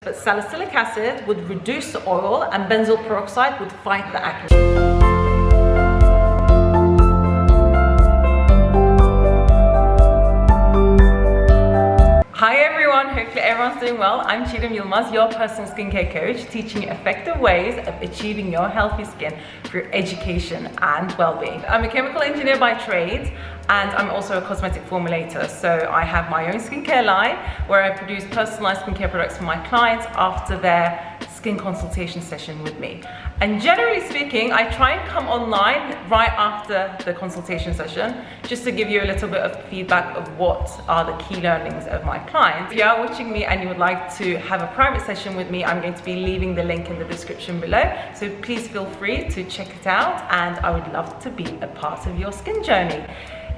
but salicylic acid would reduce the oil and benzoyl peroxide would fight the acne. Hi everyone, hopefully everyone's doing well. I'm Çiğdem Yılmaz, your personal skincare coach, teaching you effective ways of achieving your healthy skin through education and well-being. I'm a chemical engineer by trade, and I'm also a cosmetic formulator. So I have my own skincare line where I produce personalized skincare products for my clients after their skin consultation session with me. And generally speaking, I try and come online right after the consultation session just to give you a little bit of feedback of what are the key learnings of my clients. If you are watching me and you would like to have a private session with me, I'm going to be leaving the link in the description below. So please feel free to check it out, and I would love to be a part of your skin journey.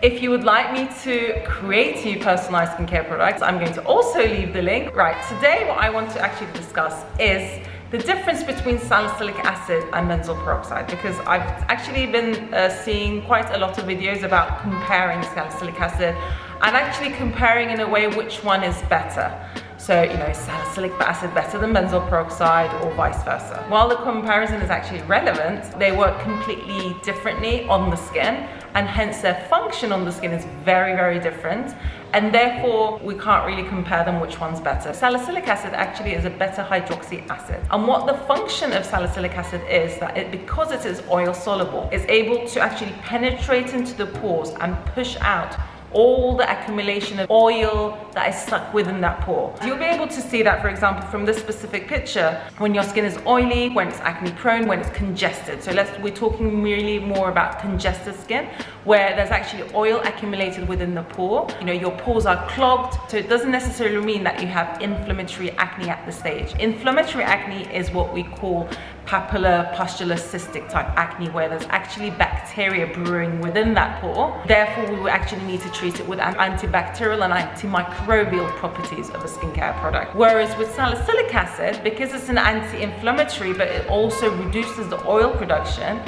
If you would like me to create you personalized skincare products, I'm going to also leave the link. Right, today what I want to actually discuss is the difference between salicylic acid and benzoyl peroxide, because I've actually been seeing quite a lot of videos about comparing salicylic acid and actually comparing in a way which one is better. So, you know, is salicylic acid better than benzoyl peroxide or vice versa? While the comparison is actually relevant, they work completely differently on the skin, and hence their function on the skin is very, very different. And therefore, we can't really compare them which one's better. Salicylic acid actually is a beta hydroxy acid. And what the function of salicylic acid is that because it is oil soluble, it's able to actually penetrate into the pores and push out all the accumulation of oil that is stuck within that pore. You'll be able to see that, for example, from this specific picture, when your skin is oily, when it's acne prone, when it's congested. So we're talking really more about congested skin, where there's actually oil accumulated within the pore. You know, your pores are clogged, so it doesn't necessarily mean that you have inflammatory acne at this stage. Inflammatory acne is what we call papular, pustular, cystic type acne, where there's actually bacteria brewing within that pore. Therefore, we will actually need to treat it with antibacterial and antimicrobial properties of a skincare product. Whereas with salicylic acid, because it's an anti-inflammatory, but it also reduces the oil production,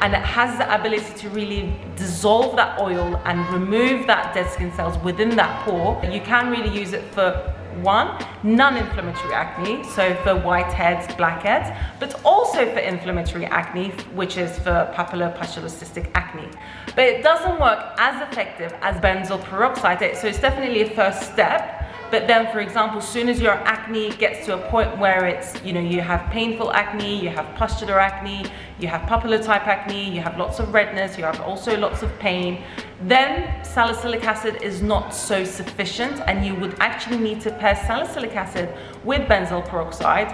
and it has the ability to really dissolve that oil and remove that dead skin cells within that pore, you can really use it for one, non-inflammatory acne, so for whiteheads, blackheads, but also for inflammatory acne, which is for papular, pustular, cystic acne. But it doesn't work as effective as benzoyl peroxide, so it's definitely a first step. But then, for example, as soon as your acne gets to a point where it's, you know, you have painful acne, you have pustular acne, you have papular type acne, you have lots of redness, you have also lots of pain, then salicylic acid is not so sufficient, and you would actually need to pair salicylic acid with benzoyl peroxide.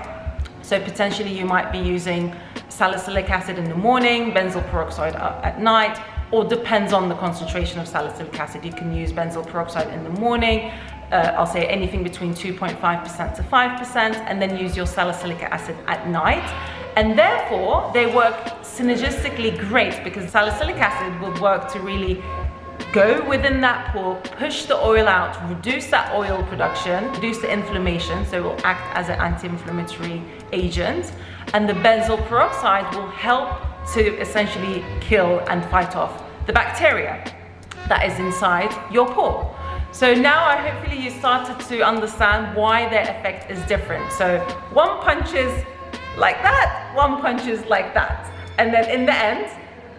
So potentially you might be using salicylic acid in the morning, benzoyl peroxide at night, or depends on the concentration of salicylic acid. You can use benzoyl peroxide in the morning, I'll say anything between 2.5% to 5%, and then use your salicylic acid at night. And therefore, they work synergistically great, because salicylic acid will work to really go within that pore, push the oil out, reduce that oil production, reduce the inflammation, so it will act as an anti-inflammatory agent. And the benzoyl peroxide will help to essentially kill and fight off the bacteria that is inside your pore. So now hopefully you started to understand why their effect is different. So one punches like that, one punches like that. And then in the end,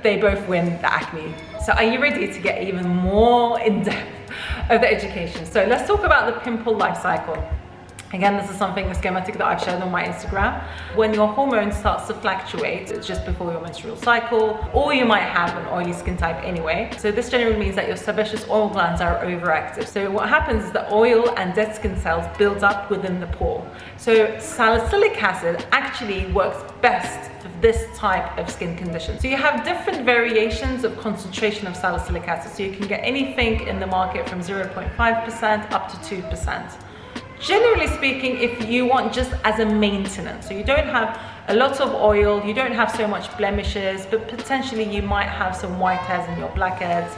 they both win the acne. So are you ready to get even more in depth of the education? So let's talk about the pimple life cycle. Again, this is something, a schematic that I've shared on my Instagram. When your hormone starts to fluctuate, it's just before your menstrual cycle, or you might have an oily skin type anyway. So this generally means that your sebaceous oil glands are overactive. So what happens is that oil and dead skin cells build up within the pore. So salicylic acid actually works best for this type of skin condition. So you have different variations of concentration of salicylic acid. So you can get anything in the market from 0.5% up to 2%. Generally speaking, if you want just as a maintenance, so you don't have a lot of oil, you don't have so much blemishes, but potentially you might have some whiteheads and your blackheads,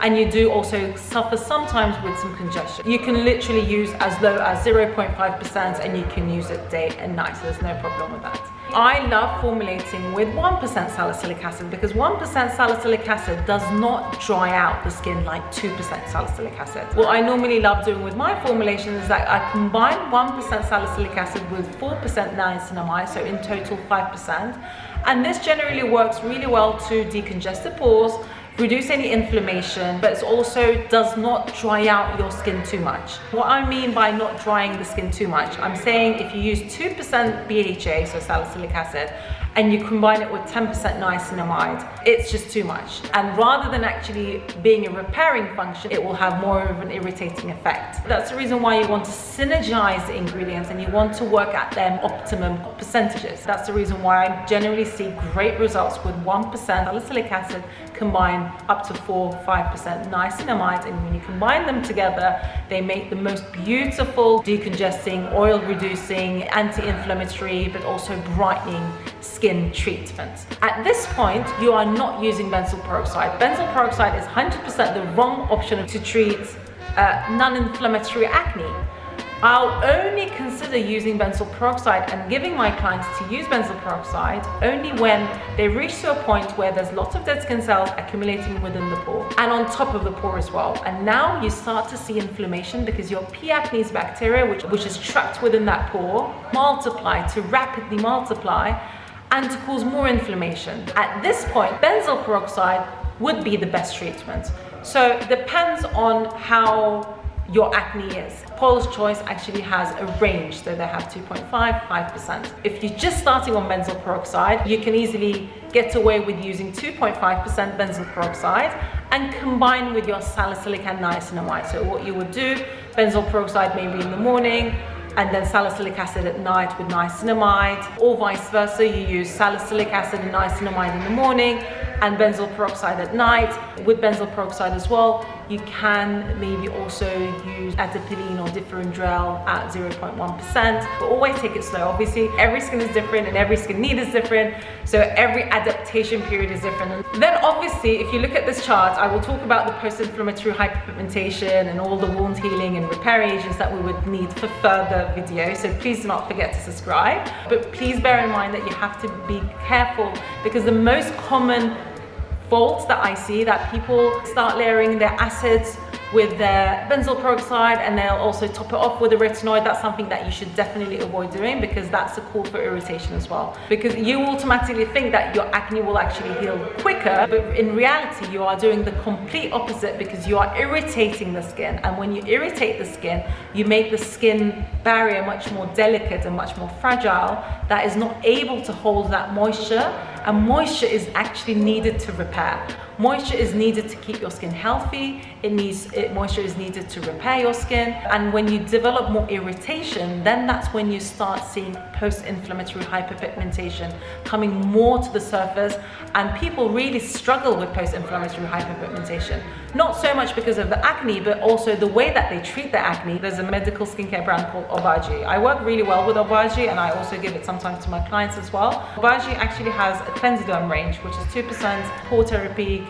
and you do also suffer sometimes with some congestion. You can literally use as low as 0.5% and you can use it day and night, so there's no problem with that. I love formulating with 1% salicylic acid because 1% salicylic acid does not dry out the skin like 2% salicylic acid. What I normally love doing with my formulation is that I combine 1% salicylic acid with 4% niacinamide, so in total 5%. And this generally works really well to decongest the pores, reduce any inflammation, but it also does not dry out your skin too much. What I mean by not drying the skin too much, I'm saying if you use 2% BHA, so salicylic acid, and you combine it with 10% niacinamide, it's just too much. And rather than actually being a repairing function, it will have more of an irritating effect. That's the reason why you want to synergize the ingredients and you want to work at their optimum percentages. That's the reason why I generally see great results with 1% salicylic acid combined up to 4-5% niacinamide, and when you combine them together, they make the most beautiful decongesting, oil reducing, anti-inflammatory, but also brightening skin treatment. At this point, you are not using benzoyl peroxide. Benzoyl peroxide is 100% the wrong option to treat non-inflammatory acne. I'll only consider using benzoyl peroxide and giving my clients to use benzoyl peroxide only when they reach to a point where there's lots of dead skin cells accumulating within the pore and on top of the pore as well. And now you start to see inflammation because your P. acnes bacteria, which is trapped within that pore, multiply to rapidly multiply and to cause more inflammation. At this point, benzoyl peroxide would be the best treatment. So it depends on how your acne is. Paula's Choice actually has a range, so they have 2.5-5%. If you're just starting on benzoyl peroxide, you can easily get away with using 2.5% benzoyl peroxide and combine with your salicylic and niacinamide. So what you would do, benzoyl peroxide maybe in the morning, and then salicylic acid at night with niacinamide, or vice versa. You use salicylic acid and niacinamide in the morning and benzoyl peroxide at night. With benzoyl peroxide as well, you can maybe also use adapalene or differindrel at 0.1%, but always take it slow. Obviously, every skin is different and every skin need is different, so every adaptation period is different. And then obviously, if you look at this chart, I will talk about the post-inflammatory hyperpigmentation and all the wound healing and repair agents that we would need for further videos, so please do not forget to subscribe. But please bear in mind that you have to be careful because the most common faults that I see that people start layering their acids with their benzoyl peroxide and they'll also top it off with a retinoid. That's something that you should definitely avoid doing because that's a cause for irritation as well. Because you automatically think that your acne will actually heal quicker, but in reality you are doing the complete opposite because you are irritating the skin, and when you irritate the skin, you make the skin barrier much more delicate and much more fragile that is not able to hold that moisture, and moisture is actually needed to repair. Moisture is needed to keep your skin healthy. Moisture is needed to repair your skin. And when you develop more irritation, then that's when you start seeing post-inflammatory hyperpigmentation coming more to the surface. And people really struggle with post-inflammatory hyperpigmentation. Not so much because of the acne, but also the way that they treat their acne. There's a medical skincare brand called Obagi. I work really well with Obagi, and I also give it sometimes to my clients as well. Obagi actually has a Cleansiderm range, which is 2% pore therapy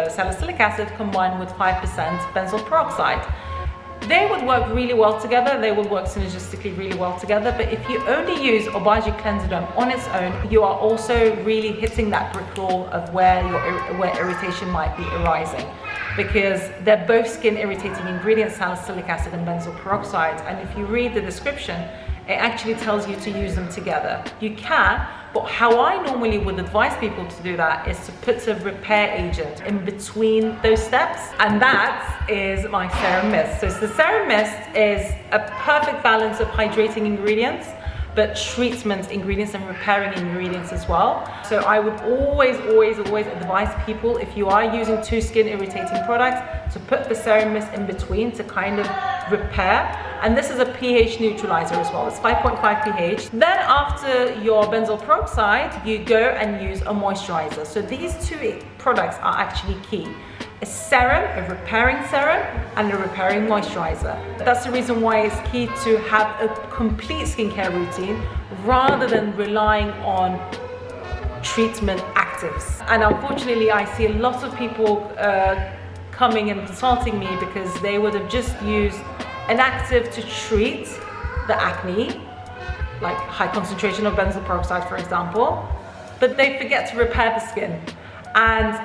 salicylic acid combined with 5% benzoyl peroxide. They would work really well together. They will work synergistically really well together. But if you only use Obagi Cleansiderm on its own, you are also really hitting that brick wall of where irritation might be arising, because they're both skin irritating ingredients, salicylic acid and benzoyl peroxide. And if you read the description, it actually tells you to use them together. You can, but how I normally would advise people to do that is to put a repair agent in between those steps, and that is my Serum Mist. So the Serum Mist is a perfect balance of hydrating ingredients, but treatment ingredients and repairing ingredients as well. So I would always advise people, if you are using two skin irritating products, to put the Serum Mist in between to kind of repair. And this is a pH neutralizer as well. It's 5.5 pH. Then after your benzoyl peroxide, you go and use a moisturizer. So these two products are actually key. A serum, a repairing serum, and a repairing moisturizer. That's the reason why it's key to have a complete skincare routine rather than relying on treatment actives. And unfortunately, I see a lot of people coming and consulting me because they would have just used an active to treat the acne, like high concentration of benzoyl peroxide, for example, but they forget to repair the skin. And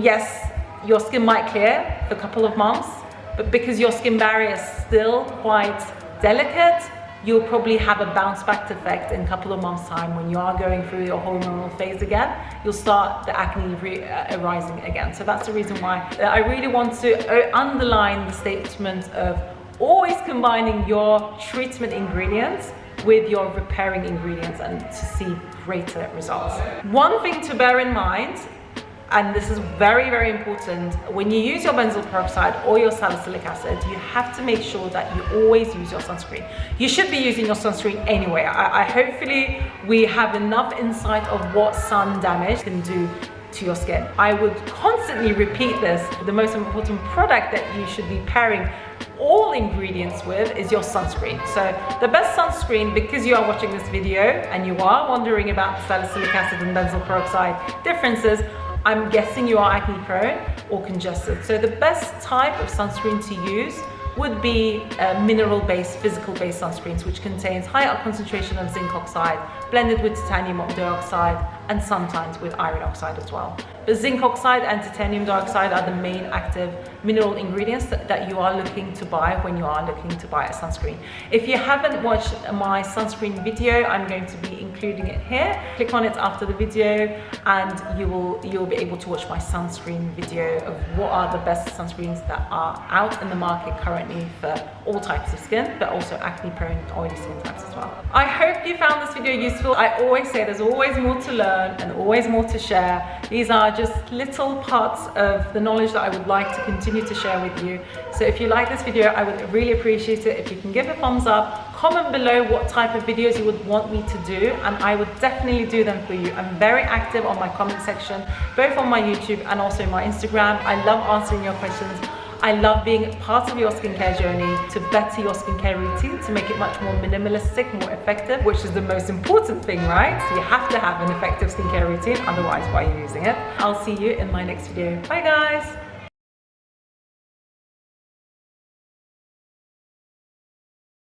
yes, your skin might clear for a couple of months, but because your skin barrier is still quite delicate, you'll probably have a bounce back effect in a couple of months' time when you are going through your hormonal phase again. You'll start the acne arising again. So that's the reason why I really want to underline the statement of always combining your treatment ingredients with your repairing ingredients and to see greater results. One thing to bear in mind, and this is very, very important, when you use your benzoyl peroxide or your salicylic acid, you have to make sure that you always use your sunscreen. You should be using your sunscreen anyway. Hopefully we have enough insight of what sun damage can do to your skin. I would constantly repeat this. The most important product that you should be pairing all ingredients with is your sunscreen. So the best sunscreen, because you are watching this video and you are wondering about the salicylic acid and benzoyl peroxide differences, I'm guessing you are acne prone or congested. So the best type of sunscreen to use would be mineral-based, physical-based sunscreens, which contains higher concentration of zinc oxide, blended with titanium dioxide, and sometimes with iron oxide as well. The zinc oxide and titanium dioxide are the main active mineral ingredients that you are looking to buy when you are looking to buy a sunscreen. If you haven't watched my sunscreen video, I'm going to be including it here. Click on it after the video and you'll be able to watch my sunscreen video of what are the best sunscreens that are out in the market currently for all types of skin, but also acne prone oily skin types as well. I hope you found this video useful. I always say there's always more to learn and always more to share. These are just little parts of the knowledge that I would like to continue to share with you. So if you like this video, I would really appreciate it if you can give a thumbs up, comment below what type of videos you would want me to do, and I would definitely do them for you. I'm very active on my comment section, both on my YouTube and also my Instagram. I love answering your questions. I love being part of your skincare journey to better your skincare routine, to make it much more minimalistic, more effective, which is the most important thing, right? You have to have an effective skincare routine, otherwise why are you using it? I'll see you in my next video. Bye guys!